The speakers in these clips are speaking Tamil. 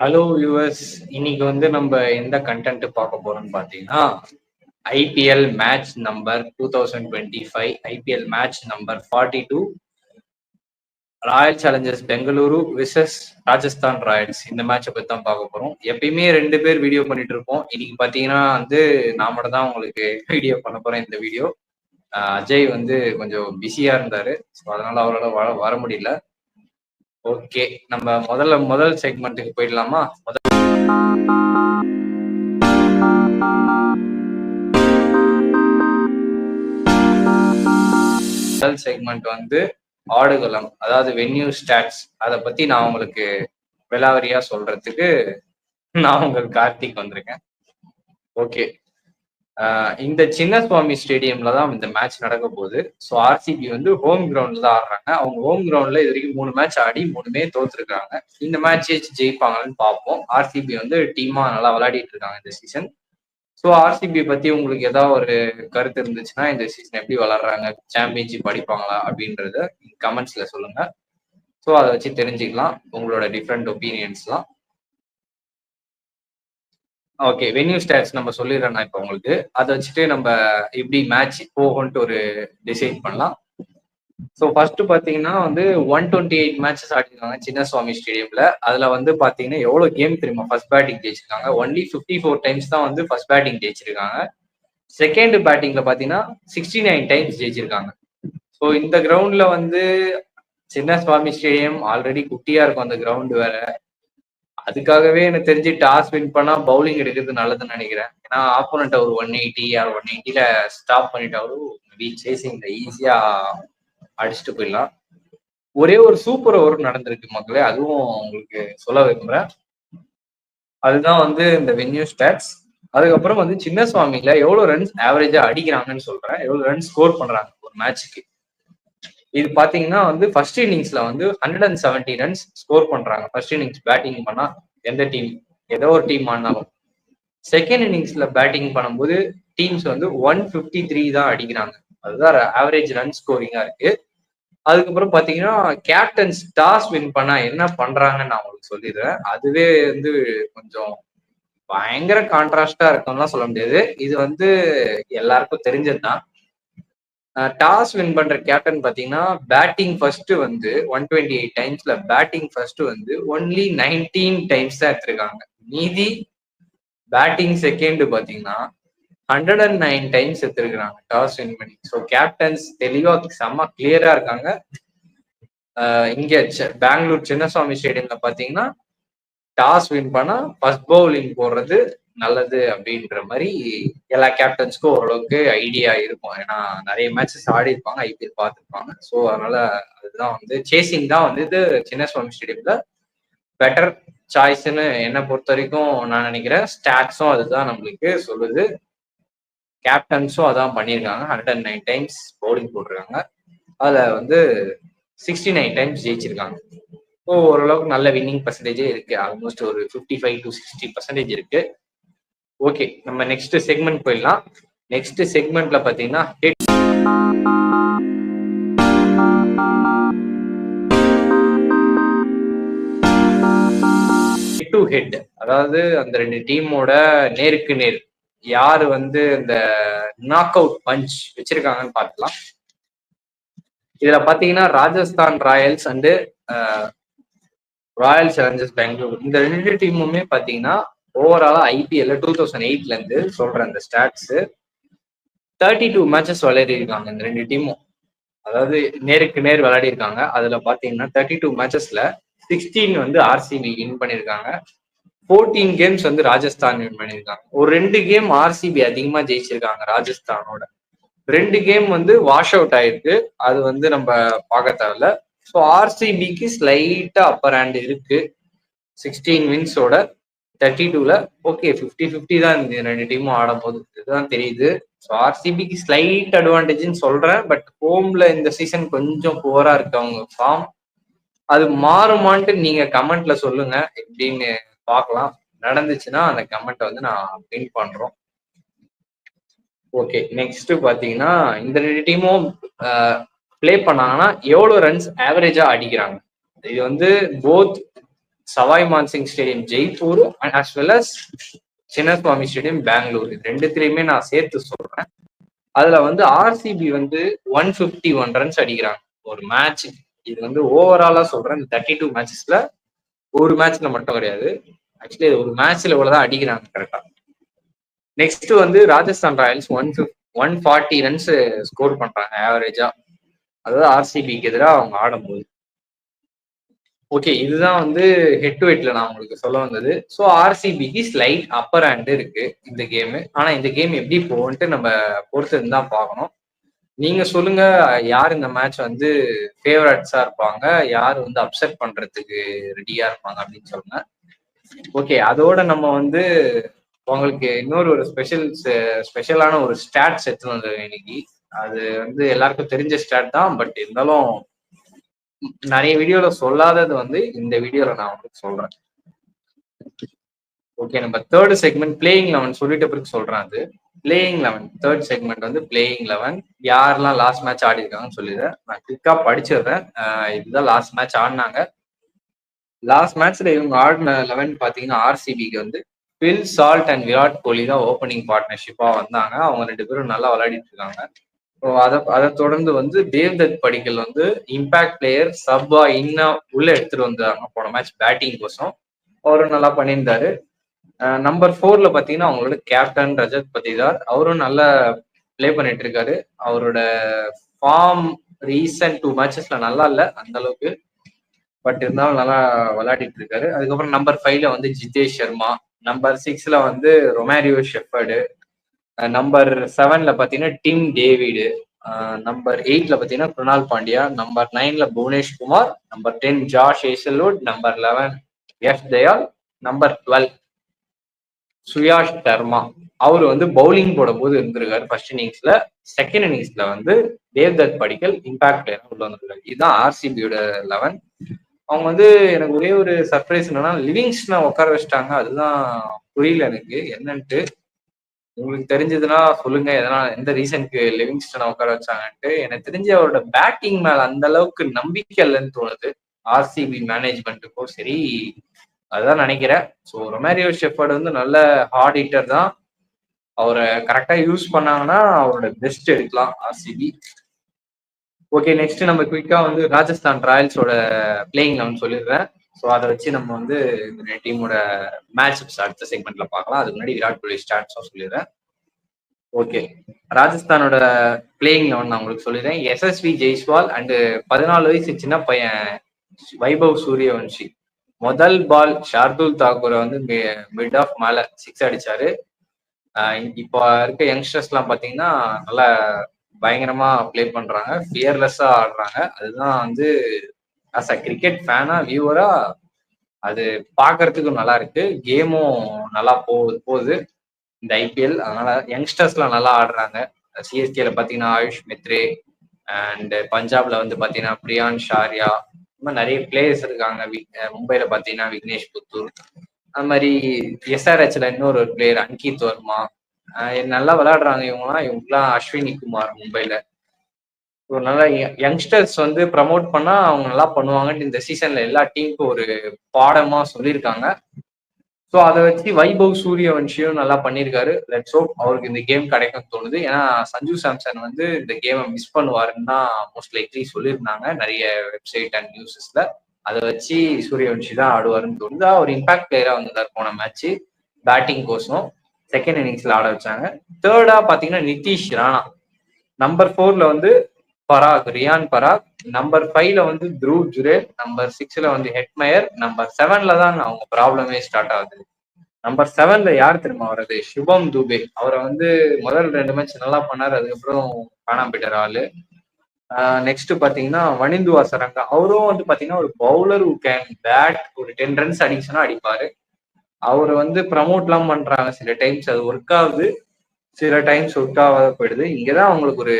ஹலோ வியூவர்ஸ், இன்னைக்கு வந்து நம்ம எந்த கண்டென்ட் பார்க்க போறோம்னு பார்த்தீங்கன்னா IPL match number 2025 IPL match number 42 Royal Challengers Bengaluru versus Rajasthan Royals. இந்த மேட்சை பற்றி தான் பார்க்க போறோம். எப்பயுமே ரெண்டு பேர் வீடியோ பண்ணிட்டு இருப்போம். இன்னைக்கு பார்த்தீங்கன்னா வந்து நான் மட்டும் தான் உங்களுக்கு வீடியோ பண்ண போறேன். இந்த வீடியோ அஜய் வந்து கொஞ்சம் பிஸியா இருந்தாரு, ஸோ அதனால அவரால் வர முடியல. ஓகே, நம்ம முதல் செக்மெண்ட்டுக்கு போயிடலாமா? முதல் செக்மெண்ட் வந்து ஆடுகளம், அதாவது வென்யூ ஸ்டாட்ஸ். அதை பத்தி நான் உங்களுக்கு விலாவரியா சொல்றதுக்கு நான் உங்களுக்கு கார்த்திக் வந்திருக்கேன். ஓகே, இந்த சின்னசுவாமி ஸ்டேடியம்ல தான் இந்த மேட்ச் நடக்க போகுது. ஸோ ஆர்சிபி வந்து ஹோம் கிரவுண்ட்ல தான் ஆடுறாங்க. அவங்க ஹோம் கிரவுண்ட்ல இது வரைக்கும் 3 மேட்ச் ஆடி 3மே தோத்துருக்காங்க. இந்த மேட்ச் ஜெயிப்பாங்கன்னு பார்ப்போம். ஆர்சிபி வந்து டீமா நல்லா விளையாடிட்டு இருக்காங்க இந்த சீசன். ஸோ ஆர்சிபி பத்தி உங்களுக்கு ஏதாவது ஒரு கருத்து இருந்துச்சுன்னா, இந்த சீசன் எப்படி விளாடுறாங்க, சாம்பியன்ஷிப் அடிப்பாங்களா அப்படின்றத கமெண்ட்ஸ்ல சொல்லுங்க. ஸோ அதை வச்சு தெரிஞ்சுக்கலாம் உங்களோட டிஃப்ரெண்ட் ஒப்பீனியன்ஸ்லாம். ஓகே, வென்யூ ஸ்டாட்ஸ் நம்ம சொல்லிடுறேன் நான் இப்போ உங்களுக்கு. அதை வச்சுட்டு நம்ம எப்படி மேட்ச் போகும்ட்டு ஒரு டிசைட் பண்ணலாம். ஸோ ஃபர்ஸ்ட் பார்த்தீங்கன்னா வந்து 128 மேட்சஸ் ஆடிருக்காங்க சின்னசுவாமி ஸ்டேடியம்ல. அதுல வந்து பார்த்தீங்கன்னா எவ்வளோ கேம் தெரியுமா ஃபர்ஸ்ட் பேட்டிங் ஜெயிச்சிருக்காங்க? ஒன்லி 54 டைம்ஸ் தான் வந்து ஃபர்ஸ்ட் பேட்டிங் ஜெயிச்சிருக்காங்க. செகண்ட் பேட்டிங்ல பார்த்தீங்கன்னா 69 டைம்ஸ் ஜெயிச்சிருக்காங்க. ஸோ இந்த கிரவுண்ட்ல வந்து சின்னசுவாமி ஸ்டேடியம் ஆல்ரெடி குட்டியா இருக்கும் அந்த கிரவுண்ட் வேற. அதுக்காகவே எனக்கு தெரிஞ்சு டாஸ் வின் பண்ணா பவுலிங் எடுக்கிறது நல்லதுன்னு நினைக்கிறேன். ஏன்னா ஆப்போனண்ட் ஒரு 180 ஆர் 180ல ஸ்டாப் பண்ணிட்டாலும் சேசிங்ல ஈஸியா அடிச்சுட்டு போயிடலாம். ஒரே ஒரு சூப்பர் ஓவர் நடந்திருக்கு மக்களே, அதுவும் உங்களுக்கு சொல்ல விரும்புறேன். அதுதான் வந்து இந்த வென்யூ ஸ்டாட்ஸ். அதுக்கப்புறம் வந்து சின்னசுவாமியில எவ்வளவு ரன்ஸ் ஆவரேஜா அடிக்கிறாங்கன்னு சொல்றேன், எவ்வளவு ரன் ஸ்கோர் பண்றாங்க ஒரு மேட்சுக்கு. இது பாத்தீங்கன்னா வந்து ஃபர்ஸ்ட் இன்னிங்ஸ்ல வந்து 170 ரன்ஸ் ஸ்கோர் பண்றாங்க. ஃபர்ஸ்ட் இன்னிங்ஸ் பேட்டிங் பண்ணா எந்த டீம், ஏதோ ஒரு டீம் ஆனாலும். செகண்ட் இன்னிங்ஸ்ல பேட்டிங் பண்ணும்போது டீம்ஸ் வந்து 153 தான் அடிக்கிறாங்க. அதுதான் ஆவரேஜ் ரன் ஸ்கோரிங்கா இருக்கு. அதுக்கப்புறம் பாத்தீங்கன்னா கேப்டன்ஸ் டாஸ் வின் பண்ணா என்ன பண்றாங்கன்னு நான் உங்களுக்கு சொல்லிடுறேன். அதுவே வந்து கொஞ்சம் பயங்கர கான்ட்ராஸ்டா இருக்கும்லாம் சொல்ல முடியாது. இது வந்து எல்லாருக்கும் தெரிஞ்சதுதான். டாஸ் வின் பண்ற கேப்டன் பாத்தீங்கன்னா பேட்டிங் ஃபர்ஸ்ட் வந்து 128 டைம்ஸ்ல பேட்டிங் ஃபர்ஸ்ட் வந்து ஒன்லி 19 டைம்ஸ் தான் எடுத்திருக்காங்க. மீதி பேட்டிங் செகண்ட் பாத்தீங்கன்னா 109 டைம்ஸ் எடுத்திருக்கிறாங்க டாஸ் வின் பண்ணி. ஸோ கேப்டன்ஸ் தெளிவா செம்ம கிளியரா இருக்காங்க. இங்க பெங்களூர் சின்னசுவாமி ஸ்டேடியம்ல பாத்தீங்கன்னா டாஸ் வின் பண்ணா ஃபர்ஸ்ட் பவுலிங் போடுறது நல்லது அப்படின்ற மாதிரி எல்லா கேப்டன்ஸ்க்கும் ஓரளவுக்கு ஐடியா இருக்கும். ஏன்னா நிறைய மேட்சஸ் ஆடி இருப்பாங்க, ஐபிஎல் பார்த்துருப்பாங்க. ஸோ அதனால அதுதான் வந்து சேசிங் தான் வந்து இது சின்னசுவாமி ஸ்டேடியம்ல பெட்டர் சாய்ஸ்ன்னு என்னை பொறுத்த வரைக்கும் நான் நினைக்கிறேன். ஸ்டாட்ஸும் அதுதான் நம்மளுக்கு சொல்லுது. கேப்டன்ஸும் அதான் பண்ணியிருக்காங்க. 109 டைம்ஸ் பவுலிங் போட்டிருக்காங்க. அதுல வந்து 69 டைம்ஸ் ஜெயிச்சிருக்காங்க. ஸோ ஓரளவுக்கு நல்ல வின்னிங் பர்சன்டேஜே இருக்கு. ஆல்மோஸ்ட் ஒரு 55 to 60% இருக்கு. ஓகே, நம்ம நெக்ஸ்ட் செக்மெண்ட் போயிடலாம். நெக்ஸ்ட் செக்மெண்ட்ல பாத்தீங்கன்னா ஹெட் டு ஹெட், அதாவது அந்த ரெண்டு டீமோட நேருக்கு நேர் யாரு வந்து இந்த நாக் அவுட் பஞ்ச் வச்சிருக்காங்கன்னு பார்க்கலாம். இதுல பாத்தீங்கன்னா Rajasthan Royals and Royal Challengers Bangalore, இந்த ரெண்டு டீமுமே பாத்தீங்கன்னா ஓவராலா ஐபிஎல் 2008ல இருந்து சொல்ற அந்த ஸ்டாட்ஸ் 32 மேட்சஸ் விளையாடி இருக்காங்க இந்த ரெண்டு டீமும். அதாவது நேருக்கு நேர் விளையாடி இருக்காங்க. அதுல பாத்தீங்கன்னா 32 மேட்சஸ்ல 16 வந்து ஆர்சிபி வின் பண்ணிருக்காங்க. 14 கேம்ஸ் வந்து ராஜஸ்தான் வின் பண்ணிருக்காங்க. ஒரு 2 கேம் ஆர்சிபி அதிகமா ஜெயிச்சிருக்காங்க ராஜஸ்தானோட. 2 கேம் வந்து வாஷ் அவுட் ஆயிருக்கு. அது வந்து நம்ம பார்க்க தேவையில்ல. ஸோ ஆர்சிபிக்கு ஸ்லைட்டா அப்பர் ஹேண்ட் இருக்கு 16 வின்ஸோட 32ல. ஓகே, 50-50 தான் இந்த ரெண்டு டீமும் ஆடும் போது இதுதான் தெரியுது. ஸோ ஆர்சிபிக்கு ஸ்லைட் அட்வான்டேஜ்னு சொல்றேன். பட் ஹோம்ல இந்த சீசன் கொஞ்சம் புவரா இருக்கு அவங்க ஃபார்ம். அது மாறுமான்ட்டு நீங்க கமெண்ட்ல சொல்லுங்க, எப்படின்னு பார்க்கலாம். நடந்துச்சுன்னா அந்த கமெண்ட்டை வந்து நான் பின் பண்றோம். ஓகே, நெக்ஸ்ட் பாத்தீங்கன்னா இந்த ரெண்டு டீமும் பிளே பண்ணாங்கன்னா எவ்வளவு ரன்ஸ் ஆவரேஜா அடிக்கிறாங்க. இது வந்து both Sawai Mansingh stadium Jaipur and as well as Chinnaswamy stadium Bangalore, இது ரெண்டுத்திலையுமே நான் சேர்த்து சொல்றேன். அதுல வந்து ஆர்சிபி வந்து 151 ரன்ஸ் அடிக்கிறாங்க ஒரு மேட்ச். இது வந்து ஓவராலா சொல்றேன், 32 மேட்சஸ்ல ஒரு மேட்ச்ல மட்டும் கிடையாது, ஆக்சுவலி ஒரு மேட்ச்ல இவ்வளவுதான் அடிக்கிறாங்க கரெக்டா. நெக்ஸ்ட் வந்து ராஜஸ்தான் ராயல்ஸ் 140 ரன்ஸ் ஸ்கோர் பண்றாங்க ஆவரேஜா, அதாவது ஆர்சிபிக்கு எதிராக அவங்க ஆடும்போது. ஓகே, இதுதான் வந்து ஹெட் டு ஹெட்ல நான் உங்களுக்கு சொல்ல வந்தது. ஸோ ஆர்சிபிக்கு ஸ்லைட் அப்பர் ஹேண்ட் இருக்கு இந்த கேமு. ஆனா இந்த கேம் எப்படி போகும்ட்டு நம்ம பொறுத்து தான் பார்க்கணும். நீங்க சொல்லுங்க, யார் இந்த மேட்ச் வந்து ஃபேவரட்ஸா இருப்பாங்க, யார் வந்து அப்செட் பண்றதுக்கு ரெடியா இருப்பாங்க அப்படின்னு சொல்லுங்க. ஓகே, அதோட நம்ம வந்து உங்களுக்கு இன்னொரு ஒரு ஸ்பெஷலான ஒரு ஸ்டாட்ஸ் எடுத்துன்னு வந்தது இன்னைக்கு. அது வந்து எல்லாருக்கும் தெரிஞ்ச ஸ்டாட் தான், பட் இருந்தாலும் நிறைய வீடியோல சொல்லாதது வந்து இந்த வீடியோல நான் உங்களுக்கு சொல்றேன். ஓகே, நம்ம தேர்ட் செக்மெண்ட் பிளேயிங் 11 சொல்லிட்ட பிறகு சொல்றேன். அது பிளேயிங் 11 தேர்ட் செக்மெண்ட் வந்து பிளேயிங் 11 யாரெல்லாம் லாஸ்ட் மேட்ச் ஆடி இருக்காங்கன்னு சொல்லிடுறேன். நான் குயிக்கா படிச்சிடுறேன். இதுதான் லாஸ்ட் மேட்ச் ஆடினாங்க. லாஸ்ட் மேட்ச்ல இவங்க ஆடின 11 பாத்தீங்கன்னா ஆர்சிபிக்கு வந்து bill salt and Virat Kohli தான் ஓப்பனிங் பார்ட்னர்ஷிப்பா வந்தாங்க. அவங்க ரெண்டு பேரும் நல்லா விளையாடிட்டு இருக்காங்க. ஸோ அதை தொடர்ந்து வந்து தேவ்தத் படிக்கல் வந்து இம்பாக்ட் பிளேயர் சப்பா இன்னும் உள்ள எடுத்துட்டு வந்தாங்க போன மேட்ச் பேட்டிங் கோசம். அவரும் நல்லா பண்ணியிருந்தாரு. நம்பர் 4ல பாத்தீங்கன்னா அவங்களோட கேப்டன் ரஜத் பத்திதார், அவரும் நல்லா பிளே பண்ணிட்டு இருக்காரு. அவரோட ஃபார்ம் ரீசன்ட் 2 மேட்சஸ்ல நல்லா இல்லை அந்த அளவுக்கு, பட் இருந்தாலும் நல்லா விளையாடிட்டு இருக்காரு. அதுக்கப்புறம் நம்பர் 5ல வந்து ஜிதேஷ் சர்மா, நம்பர் 6ல வந்து ரொமாரியோ ஷெப்பர்டு, நம்பர் 7ல பாத்தீங்கன்னா டிம் டேவிடு, நம்பர் 8ல பாத்தீங்கன்னா குருணால் பாண்டியா, நம்பர் 9ல Bhuvnesh Kumar, number 10 Josh Hazlewood, number 11 F Dayal, number 12 Suyash Sharma. அவர் வந்து பவுலிங் போடும் போது இருந்திருக்காரு ஃபர்ஸ்ட் இன்னிங்ஸ்ல. செகண்ட் இன்னிங்ஸ்ல வந்து தேவ்தத் படிக்கல் இம்பாக்ட் பிளேயர் உள்ள வந்திருக்காரு. இதுதான் ஆர்சிபியோட 11. அவங்க வந்து எனக்கு ஒரே ஒரு சர்ப்ரைஸ் என்னன்னா லிவிங்ஸ்டனை உட்கார வச்சிட்டாங்க. அதுதான் புரியல எனக்கு என்னன்ட்டு. உங்களுக்கு தெரிஞ்சதுன்னா சொல்லுங்க, எதனா எந்த ரீசனுக்கு லிவிங்ஸ்டனை உட்கார வச்சாங்கன்ட்டு. எனக்கு தெரிஞ்சு அவரோட பேட்டிங் மேல அந்த அளவுக்கு நம்பிக்கை இல்லைன்னு தோணுது ஆர்சிபி மேனேஜ்மெண்ட்டுக்கும் சரி, அதுதான் நினைக்கிறேன். ஸோ ரொமாரியோ ஷெப்பர்டு வந்து நல்ல ஹார்ட் ஹிட்டர் தான். அவரை கரெக்டா யூஸ் பண்ணாங்கன்னா அவரோட பெஸ்ட் எடுக்கலாம் ஆர்சிபி. ஓகே, நெக்ஸ்ட் நம்ம குயிக்கா வந்து ராஜஸ்தான் ராயல்ஸோட பிளேயிங் 11 சொல்லிடுறேன். ஸோ அதை வச்சு நம்ம வந்து இந்த டீமோட மேட்ச் அடுத்த செக்மெண்ட்ல பார்க்கலாம். அதுக்கு முன்னாடி விராட் கோலி ஸ்டாட்ஸும் சொல்லிடுறேன். ஓகே, ராஜஸ்தானோட பிளேயிங் 11 நான் உங்களுக்கு சொல்லிடுறேன். எஸ்எஸ்வி ஜெய்ஸ்வால் அண்டு 14 வயசு சின்ன பையன் வைபவ் சூரியவன்ஷி. முதல் பால் ஷார்துல் தாக்கூரை வந்து மிட் ஆஃப் மேல 6 அடிச்சாரு. இப்போ இருக்க யங்ஸ்டர்ஸ் எல்லாம் பாத்தீங்கன்னா நல்லா பயங்கரமா பிளே பண்றாங்க, ஃபியர்லெஸ்ஸா ஆடுறாங்க. அதுதான் வந்து அஸ் அ கிரிக்கெட் ஃபேனா வியூவரா அது பாக்குறதுக்கும் நல்லா இருக்கு. கேமும் நல்லா போகுது இந்த ஐபிஎல். அதனால யங்ஸ்டர்ஸ்லாம் நல்லா ஆடுறாங்க. சிஎஸ்கேல பாத்தீங்கன்னா ஆயுஷ் மித்ரே அண்ட் பஞ்சாப்ல வந்து பாத்தீங்கன்னா பிரியான் ஷாரியா, இந்த மாதிரி நிறைய பிளேயர்ஸ் இருக்காங்க. மும்பைல பாத்தீங்கன்னா விக்னேஷ் புத்தூர், அது மாதிரி எஸ்ஆர்ஹெச்ல இன்னொரு பிளேயர் அங்கித் வர்மா, நல்லா விளையாடுறாங்க இவங்கலாம் அஸ்வினி குமார் மும்பைல. ஒரு நல்ல யங்ஸ்டர்ஸ் வந்து ப்ரமோட் பண்ணா அவங்க நல்லா பண்ணுவாங்கன்னு இந்த சீசன்ல எல்லா டீமுக்கும் ஒரு பாடமா சொல்லியிருக்காங்க. ஸோ அதை வச்சு வைபவ் சூரியவன்ஷியும் நல்லா பண்ணியிருக்காரு. லெட்ஸ் ஹோப் அவருக்கு இந்த கேம் கிடைக்கும் தோணுது. ஏன்னா சஞ்சு சாம்சன் வந்து இந்த கேமை மிஸ் பண்ணுவாருன்னு தான் மோஸ்ட் லைக்லி சொல்லியிருந்தாங்க நிறைய வெப்சைட் அண்ட் நியூஸஸ்ல. அதை வச்சு சூரியவன்ஷி தான் ஆடுவாருன்னு தோணுது. அவர் இம்பாக்ட் பிளேயரா வந்தார் போன மேட்ச் பேட்டிங் கோசம். செகண்ட் இன்னிங்ஸ்ல ஆட வச்சாங்க. தேர்டா பாத்தீங்கன்னா நிதிஷ் ராணா. நம்பர் 4ல வந்து ரியான் பராக், நம்பர் 5ல வந்து த்ரூவ் ஜுரேல், நம்பர் 6ல வந்து ஹெட்மயர், நம்பர் 7ல தான் அவங்க ப்ராப்ளமே ஸ்டார்ட் ஆகுது. நம்பர் 7ல யார் தெரியுமா வர்றது? சுபம் துபே. அவரை வந்து முதல் 2 மேட்ச் நல்லா பண்ணாரு, அதுக்கப்புறம் காணாம போயிட்டார் ஆளு. நெக்ஸ்ட் பாத்தீங்கன்னா வனிந்து வாசரங்கா. அவரும் வந்து பாத்தீங்கன்னா ஒரு பவுலர் ஹூ கேன் பேட், ஒரு 10 ரன்ஸ் அடிச்சுன்னா அடிப்பாரு. அவரை வந்து ப்ரமோட் எல்லாம் பண்றாங்க, சில டைம்ஸ் அது ஒர்க் ஆகுது, சில டைம்ஸ் ஒர்க் ஆகாத போயிடுது. இங்கதான் அவங்களுக்கு ஒரு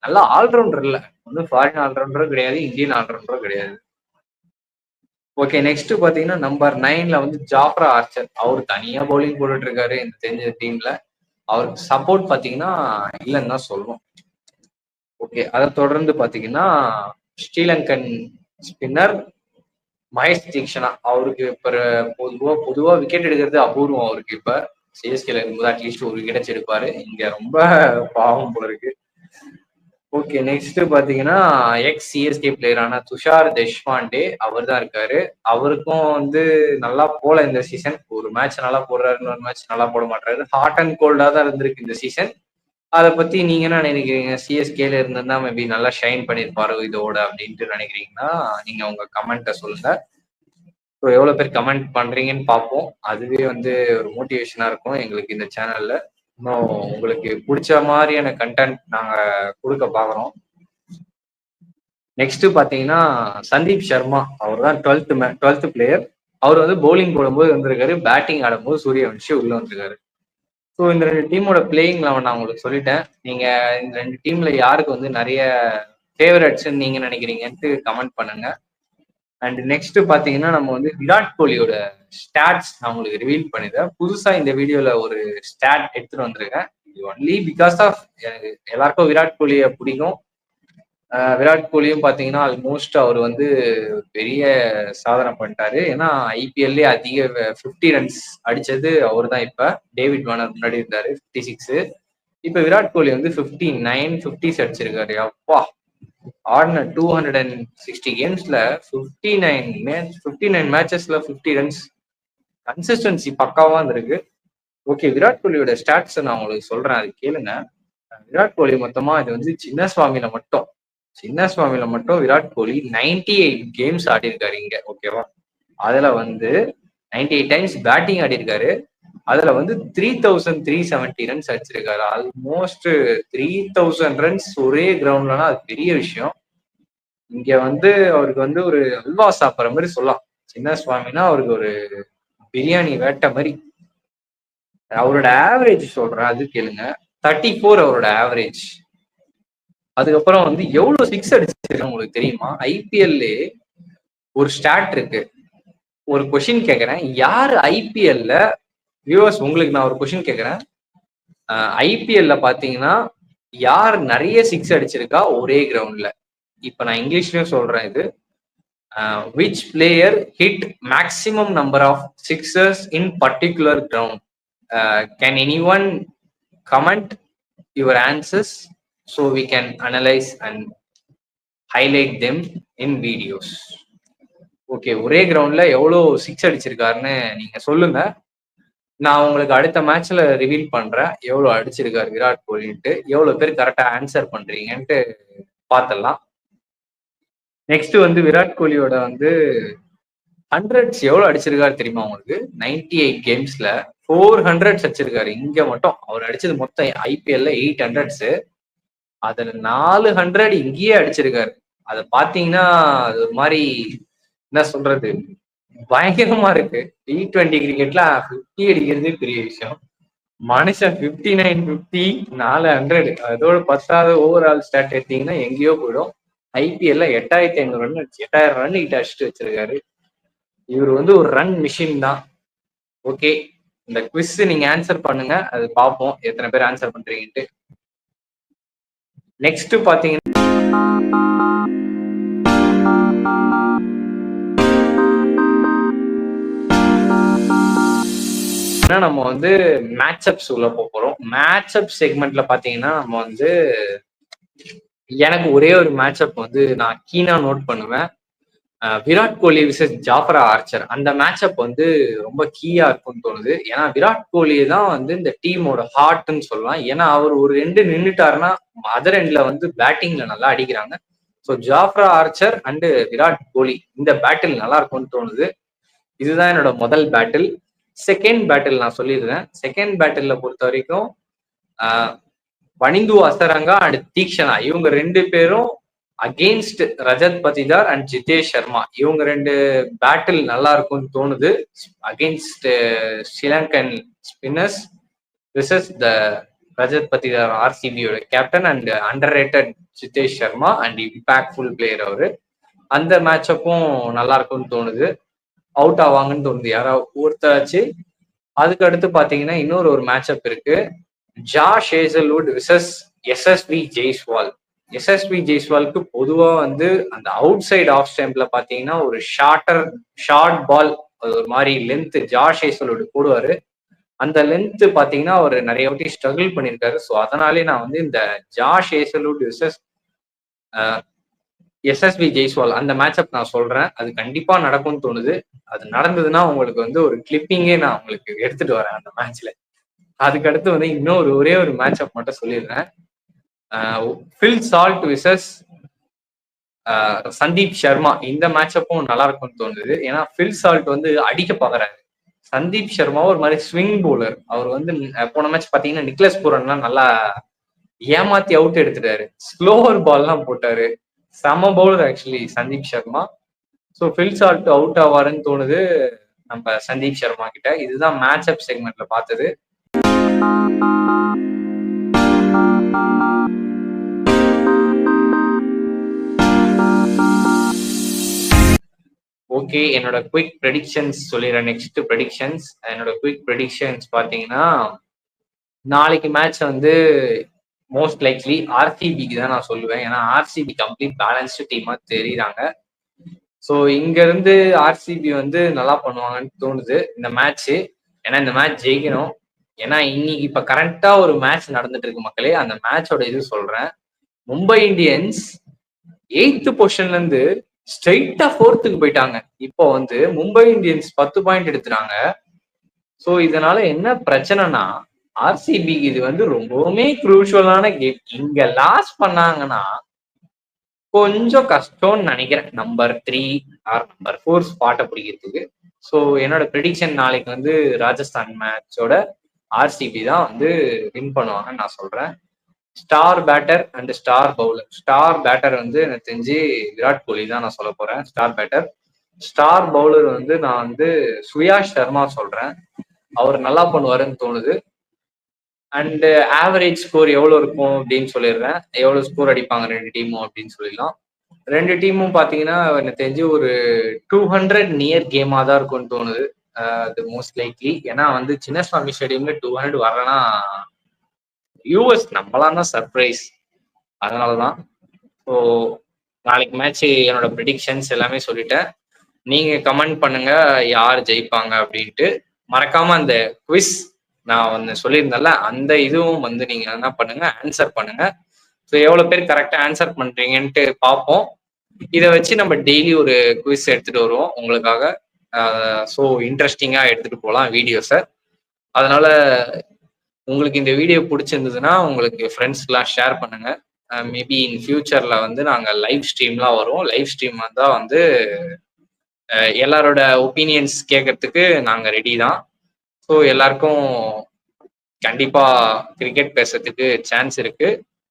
நல்ல ஆல்ரவுண்டர் இல்ல, ஒன்னும் ஃபாரின் ஆல்ரவுண்டரும் கிடையாது, இந்தியன் ஆல்ரவுண்டரும் கிடையாது. ஓகே, நெக்ஸ்ட் பாத்தீங்கன்னா நம்பர் 9ல வந்து ஜாஃப்ரா ஆர்ச்சர். அவர் தனியா பவுலிங் போட்டுட்டு இருக்காரு இந்த தெரிஞ்ச டீம்ல. அவருக்கு சப்போர்ட் பாத்தீங்கன்னா இல்லைன்னு தான் சொல்லணும். ஓகே, அதை தொடர்ந்து பாத்தீங்கன்னா ஸ்ரீலங்கன் ஸ்பின்னர் மகேஷ் தீக்ஷனா அவருக்கு இப்ப பொதுவா விக்கெட் எடுக்கிறது அபூர்வம் அவருக்கு. இப்ப சிஎஸ்கேல இருக்கும்போது அட்லீஸ்ட் ஒரு விக்கெட் எடுப்பாரு. இங்க ரொம்ப பாவம் போல இருக்கு. ஓகே, நெக்ஸ்ட் பாத்தீங்கன்னா எக்ஸ் சிஎஸ்கே பிளேயரான துஷார் தேஷ்பாண்டே அவர் தான் இருக்காரு. அவருக்கும் வந்து நல்லா போல இந்த சீசன். ஒரு மேட்ச் நல்லா போடுறாரு, இன்னொரு மேட்ச் நல்லா போட மாட்டாரு. ஹாட் அண்ட் கோல்டா தான் இருந்திருக்கு இந்த சீசன். அதை பத்தி நீங்க என்ன நினைக்கிறீங்க? சிஎஸ்கேல இருந்திருந்தா மேபி நல்லா ஷைன் பண்ணிருப்பாரு இதோட அப்படின்ட்டு நினைக்கிறீங்கன்னா நீங்க உங்க கமெண்ட்டை சொல்லுங்க. ஸோ எவ்வளோ பேர் கமெண்ட் பண்றீங்கன்னு பார்ப்போம். அதுவே வந்து ஒரு மோட்டிவேஷனா இருக்கும் எங்களுக்கு இந்த சேனல்ல. இன்னும் உங்களுக்கு பிடிச்ச மாதிரியான கண்டென்ட் நாங்க கொடுக்க பாக்குறோம். நெக்ஸ்ட் பாத்தீங்கன்னா சந்தீப் சர்மா, அவர் தான் 12th பிளேயர். அவர் வந்து பவுலிங் போடும்போது வந்திருக்காரு, பேட்டிங் ஆடும்போது சூரியவன்ஷி உள்ள வந்திருக்காரு. ஸோ இந்த 2 டீமோட பிளேயிங் லெவன் நான் உங்களுக்கு சொல்லிட்டேன். நீங்க இந்த 2 டீம்ல யாருக்கு வந்து நிறைய ஃபேவரட்ஸ் நீங்க நினைக்கிறீங்கன்ட்டு கமெண்ட் பண்ணுங்க. அண்ட் நெக்ஸ்ட் பாத்தீங்கன்னா நம்ம வந்து விராட் கோலியோட ஸ்டாட்ஸ் நான் உங்களுக்கு ரிவீல் பண்ணிடுறேன். புதுசா இந்த வீடியோல ஒரு ஸ்டாட் எடுத்துட்டு வந்திருக்கேன். இது ஒன்லி பிகாஸ் ஆஃப் எனக்கு எல்லாருக்கும் விராட் கோலியை பிடிக்கும். விராட் கோலியும் பாத்தீங்கன்னா ஆல்மோஸ்ட் அவர் வந்து பெரிய சாதனை பண்ணிட்டாரு. ஏன்னா ஐபிஎல்லே அதிக 50 ரன்ஸ் அடிச்சது அவர் தான். இப்ப டேவிட் வார்னர் முன்னாடி இருந்தாரு 56. இப்ப விராட் கோலி வந்து 59 50s அடிச்சிருக்காரு. அப்பா, ஆடின 260 கேம்ஸ்ல 59 மேட்சஸ்ல 50 ரன்ஸ். கன்சிஸ்டன்சி பக்காவா இருந்திருக்கு. ஓகே, விராட் கோலியோட ஸ்டாட்ஸ் நான் உங்களுக்கு சொல்றேன், அது கேளுங்க. விராட் கோலி மொத்தமா இது வந்து சின்னசுவாமியில மட்டும் விராட் கோலி 98 கேம்ஸ் ஆடி இருக்காரு இங்க. ஓகேவா? அதுல வந்து 98 டைம்ஸ் பேட்டிங் ஆடி இருக்காரு. அதுல வந்து 3370 ரன்ஸ் அடிச்சிருக்காரு. ஆல்மோஸ்ட் 3000 ரன்ஸ் ஒரே கிரவுண்ட்லனா அது பெரிய விஷயம். இங்க வந்து அவருக்கு வந்து ஒரு அல்வா சாப்பிட்ற மாதிரி சொல்லலாம். சின்னசுவாமினா அவருக்கு ஒரு பிரியாணி வேட்டை மாதிரி. அவரோட ஆவரேஜ் சொல்றேன், அது கேளுங்க. 34 அவரோட ஆவரேஜ். அதுக்கப்புறம் வந்து எவ்வளவு சிக்ஸ் அடிச்சிருக்காங்க உங்களுக்கு தெரியுமா? ஐபிஎல்ல ஒரு ஸ்டாட் இருக்கு. ஒரு கொஸ்டின் கேட்கறேன், யாரு ஐபிஎல்ல வியூவர்ஸ் உங்களுக்கு நான் ஒரு கொஸ்டின் கேட்கறேன். ஐபிஎல்ல பாத்தீங்கன்னா யார் நிறைய சிக்ஸ் அடிச்சிருக்கா ஒரே கிரவுண்ட்ல? இப்ப நான் இங்கிலீஷ்லயும் சொல்றேன் இது. which player hit maximum number of sixes in particular ground? Can anyone comment your answers so we can analyze and highlight them in videos? Okay, ஒரே கிரவுண்ட்ல எவ்வளவு சிக்ஸ் அடிச்சிருக்காருன்னு நீங்க சொல்லுங்க. நான் உங்களுக்கு அடுத்த மேட்ச்ல ரிவீல் பண்றேன் எவ்வளவு அடிச்சிருக்காரு விராட் கோலின்ட்டு. எவ்வளவு பேர் கரெக்டா ஆன்சர் பண்றீங்கன்ட்டு பார்த்துடலாம். நெக்ஸ்ட் வந்து விராட் கோலியோட வந்து 100s எவ்வளவு அடிச்சிருக்காரு தெரியுமா உங்களுக்கு? 98 கேம்ஸ்ல 400s அடிச்சிருக்காரு. இங்க மட்டும் அவர் அடிச்சது மொத்தம் ஐபிஎல்ல 800s. அதுல 400 இங்கேயே அடிச்சிருக்காரு. அதை பாத்தீங்கன்னா அது ஒரு மாதிரி என்ன சொல்றது, பயங்கரமா இருக்கு. T20 கிரிக்கெட்ல 50 அடிக்கிறது பெரிய விஷயம். மனுஷன் 59 50 400 அதோட 10வது ஓவரால் ஸ்டாட் எடுத்தீங்கன்னா எங்கேயோ போயிடும். ஐபிஎல்ல 8500 ரன் 8000 ரன் கிட்ட அடிச்சுட்டு வச்சிருக்காரு. இவர் வந்து ஒரு ரன் மிஷின் தான். ஓகே, இந்த குவிஸ் நீங்க ஆன்சர் பண்ணுங்க, அது பார்ப்போம் எத்தனை பேர் ஆன்சர் பண்றீங்கன்ட்டு. நெக்ஸ்ட் பாத்தீங்கன்னா நம்ம வந்து மேட்ச் அப்ஸ் உள்ள போறோம். மேட்ச் அப் செக்மெண்ட்ல பாத்தீங்கன்னா நம்ம வந்து எனக்கு ஒரே ஒரு மேட்ச் அப் வந்து நான் கீனா நோட் பண்ணுவேன். Virat Kohli versus Jofra Archer. அந்த மேட்ச் அப் வந்து ரொம்ப கீயா இருக்கும்னு தோணுது. ஏன்னா விராட் கோலி தான் வந்து இந்த டீமோட ஹார்ட்னு சொல்லலாம். ஏன்னா அவர் ஒரு 2 நின்றுட்டாருன்னா அதர் எண்ட்ல வந்து பேட்டிங்ல நல்லா அடிக்கிறாங்க. So Jofra Archer and Virat Kohli இந்த பேட்டில் நல்லா இருக்கும்னு தோணுது. இதுதான் என்னோட முதல் பேட்டில். செகண்ட் பேட்டில் நான் சொல்லிடுறேன். செகண்ட் பேட்டில்ல பொறுத்த வரைக்கும் வனிந்து அசரங்கா அண்ட் தீக்ஷனா இவங்க 2 பேரும் அகெயின்ஸ்ட் ரஜத் பத்திதார் அண்ட் ஜிதேஷ் சர்மா. இவங்க 2 பேட்டில் நல்லா இருக்கும்னு தோணுது. Against Sri Lankan spinners versus the Rajat Patidar ஆர்சிபியோட captain and under rated Jitesh Sharma and impactful player அவரு. அந்த மேட்ச் அப்பும் நல்லா இருக்கும்னு தோணுது. அவுட் ஆவாங்கன்னு தோணுது யாராவது ஒருத்தராச்சு. அதுக்கு அடுத்து பாத்தீங்கன்னா இன்னொரு மேட்ச் அப் இருக்கு. Josh Hazlewood versus Yashasvi Jaiswal. Yashasvi ஜெய்ஸ்வாலுக்கு பொதுவா வந்து அந்த அவுட் சைடு ஆஃப் ஸ்டெம்ப்ல பாத்தீங்கன்னா ஒரு ஷார்ட் பால், அது ஒரு மாதிரி லென்த் ஜாஷ் ஹேசல்வுட் போடுவாரு. அந்த லென்த் பாத்தீங்கன்னா அவர் நிறைய வாட்டி ஸ்ட்ரகிள் பண்ணியிருக்காரு. ஸோ அதனாலே நான் வந்து இந்த ஜாஷ் ஹேசல்வுட் எஸ்எஸ்பி ஜெய்ஸ்வால் அந்த மேட்சப் நான் சொல்றேன். அது கண்டிப்பா நடக்கும்னு தோணுது. அது நடந்ததுன்னா உங்களுக்கு வந்து ஒரு கிளிப்பிங்கே நான் உங்களுக்கு எடுத்துட்டு வரேன் அந்த மேட்ச்ல. அதுக்கடுத்து வந்து இன்னும் ஒரே ஒரு மேட்சப் மட்டும் சொல்லிடுறேன். Phil Salt versus Sandeep Sharma, இந்த மேட்சப்பும் நல்லா இருக்கும்னு தோணுது. ஏன்னா ஃபில் சால்ட் வந்து அடிக்க பாக்குறாரு. சந்தீப் சர்மா ஒரு மாதிரி ஸ்விங் பவுலர். அவர் வந்து போன மேட்ச் பாத்தீங்கன்னா நிக்லஸ் பூரன்லாம் நல்லா ஏமாத்தி அவுட் எடுத்துட்டாரு. ஸ்லோவர் பால்லாம் போட்டாரு. செம bowler actually Sandeep Sharma. So Phil Salt out ஆவாருன்னு தோணுது நம்ம சந்தீப் சர்மா கிட்ட. இதுதான் மேட்ச் அப் செக்மெண்ட்ல பார்த்தது. ஓகே, என்னோட குவிக் ப்ரெடிக்ஷன்ஸ் சொல்லிடுறேன். நெக்ஸ்ட் ப்ரெடிக்ஷன்ஸ், என்னோட குவிக் ப்ரெடிக்ஷன்ஸ் பார்த்தீங்கன்னா, நாளைக்கு மேட்ச் வந்து மோஸ்ட் லைக்லி ஆர்சிபிக்கு தான் நான் சொல்லுவேன். ஏன்னா ஆர்சிபி கம்ப்ளீட் பேலன்ஸ்டு டீமா தெரியுறாங்க. ஸோ இங்க இருந்து ஆர்சிபி வந்து நல்லா பண்ணுவாங்கன்னு தோணுது இந்த மேட்ச். ஏன்னா இந்த மேட்ச் ஜெயிக்கணும். ஏன்னா இன்னைக்கு இப்ப கரண்டா ஒரு மேட்ச் நடந்துட்டு இருக்கு மக்களே. அந்த மேட்சோட இது சொல்றேன். மும்பை இந்தியன்ஸ் 8th பொசிஷன்ல இருந்து ஸ்ட்ரெயிட்டா 4th போயிட்டாங்க. இப்போ வந்து மும்பை இந்தியன்ஸ் 10 பாயிண்ட் எடுத்துறாங்க. ஸோ இதனால என்ன பிரச்சனைனா, ஆர்சிபி இது வந்து ரொம்பவுமே குரூஷியலான கேம். இங்க லாஸ் பண்ணாங்கன்னா கொஞ்சம் கஷ்டம்னு நினைக்கிறேன் நம்பர் 3 ஆர் நம்பர் 4 ஸ்பாட்டை பிடிக்கிறதுக்கு. ஸோ என்னோட ப்ரெடிக்ஷன் நாளைக்கு வந்து ராஜஸ்தான் மேட்சோட ஆர்சிபி தான் வந்து வின் பண்ணுவாங்கன்னு நான் சொல்றேன். Star batter and star bowler. Star batter வந்து எனக்கு தெரிஞ்சு விராட் கோலி தான் நான் சொல்ல போறேன் ஸ்டார் பேட்டர். ஸ்டார் பவுலர் வந்து நான் வந்து சுயாஷ் சர்மா சொல்றேன். அவர் நல்லா பண்ணுவாருன்னு தோணுது. அண்ட் ஆவரேஜ் ஸ்கோர் எவ்வளவு இருக்கும் அப்படின்னு சொல்லிடுறேன். எவ்வளவு ஸ்கோர் அடிப்பாங்க ரெண்டு டீமும் அப்படின்னு சொல்லிடலாம். ரெண்டு டீமும் பாத்தீங்கன்னா எனக்கு தெரிஞ்சு ஒரு 200 நியர் கேமா தான் இருக்கும்னு தோணுது. அது மோஸ்ட் லைக்லி. ஏன்னா வந்து சின்னசுவாமி ஸ்டேடியம்ல 200 வரலன்னா யூஎஸ் நம்மளாம் தான் சர்ப்ரைஸ். அதனாலதான். ஸோ நாளைக்கு மேட்ச் என்னோட ப்ரெடிக்ஷன்ஸ் எல்லாமே சொல்லிட்டேன். நீங்க கமெண்ட் பண்ணுங்க யார் ஜெயிப்பாங்க அப்படின்ட்டு. மறக்காம அந்த குவிஸ் நான் வந்து சொல்லியிருந்தேன்ல, அந்த இதுவும் வந்து நீங்க என்ன பண்ணுங்க, ஆன்சர் பண்ணுங்க. ஸோ எவ்வளவு பேர் கரெக்டா ஆன்சர் பண்றீங்கன்ட்டு பார்ப்போம். இதை வச்சு நம்ம டெய்லி ஒரு குவிஸ் எடுத்துட்டு வருவோம் உங்களுக்காக. ஸோ இன்ட்ரெஸ்டிங்கா எடுத்துட்டு போகலாம் வீடியோஸை. அதனால உங்களுக்கு இந்த வீடியோ பிடிச்சிருந்ததுன்னா உங்களுக்கு ஃப்ரெண்ட்ஸ்க்கெலாம் ஷேர் பண்ணுங்க. மேபி இன் ஃபியூச்சர்ல வந்து நாங்கள் லைவ் ஸ்ட்ரீம்லாம் வரும். லைவ் ஸ்ட்ரீம் வந்தால் வந்து எல்லாரோட ஒப்பீனியன்ஸ் கேட்கறதுக்கு நாங்கள் ரெடி தான். ஸோ எல்லாருக்கும் கண்டிப்பா கிரிக்கெட் பேசுறதுக்கு சான்ஸ் இருக்கு.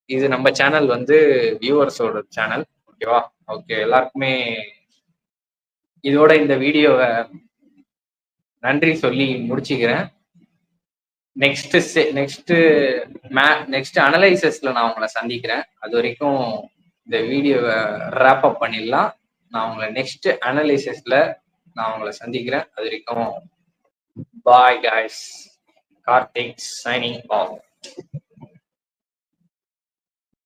இது நம்ம சேனல் வந்து வியூவர்ஸோட சேனல். ஓகேவா? ஓகே, எல்லாருக்குமே இதோட இந்த வீடியோவை நன்றி சொல்லி முடிச்சுக்கிறேன். நெக்ஸ்ட் அனலைசஸ்ல நான் உங்களை சந்திக்கிறேன். அது வரைக்கும் இந்த வீடியோவை ரேப் அப் பண்ணிடலாம். நான் உங்களை நெக்ஸ்ட் அனலைசஸ்ல நான் உங்களை சந்திக்கிறேன். அது வரைக்கும் bye guys. Karthik signing off.